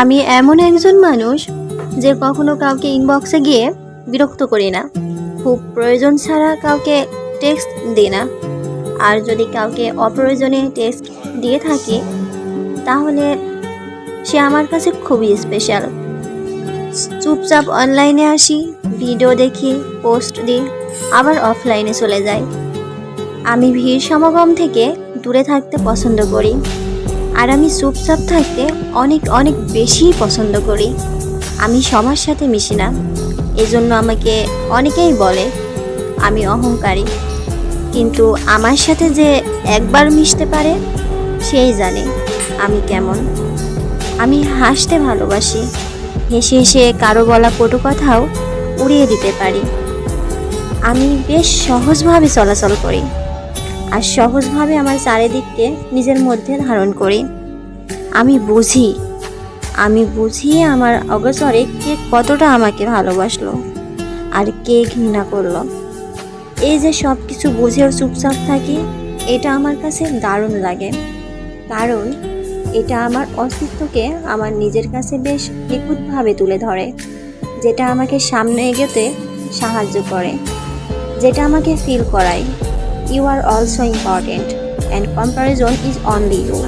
আমি এমন একজন মানুষ যে কখনো কাউকে ইনবক্সে গিয়ে বিরক্ত করি না। খুব প্রয়োজন ছাড়া কাউকে টেক্সট দিই না। আর যদি কাউকে অপ্রয়োজনে টেক্সট দিয়ে থাকি তাহলে সে আমার কাছে খুবই স্পেশাল। চুপচাপ অনলাইনে আসি, ভিডিও দেখি, পোস্ট দিই, আবার অফলাইনে চলে যাই। আমি ভিড় সমাগম থেকে দূরে থাকতে পছন্দ করি। আর আমি চুপচাপ থাকতে অনেক অনেক বেশি পছন্দ করি। আমি সবার সাথে মিশি না, এজন্য আমাকে অনেকেই বলে আমি অহংকারী। কিন্তু আমার সাথে যে একবার মিশতে পারে সেই জানে আমি কেমন। আমি হাসতে ভালোবাসি, হেসে হেসে কারো বলা কটু কথাও উড়িয়ে দিতে পারি। আমি বেশ সহজভাবে চলাচল করি আর সহজভাবে আমার চারিদিককে নিজের মধ্যে ধারণ করি। আমি বুঝি আমার অগোচরে কে কতটা আমাকে ভালোবাসলো আর কে ঘৃণা করলো। এই যে সব কিছু বুঝেও চুপচাপ থাকি, এটা আমার কাছে দারুণ লাগে। কারণ এটা আমার অস্তিত্বকে আমার নিজের কাছে বেশ নিখুঁতভাবে তুলে ধরে, যেটা আমাকে সামনে এগোতে সাহায্য করে, যেটা আমাকে ফিল করায় you are also important and comparison is only you.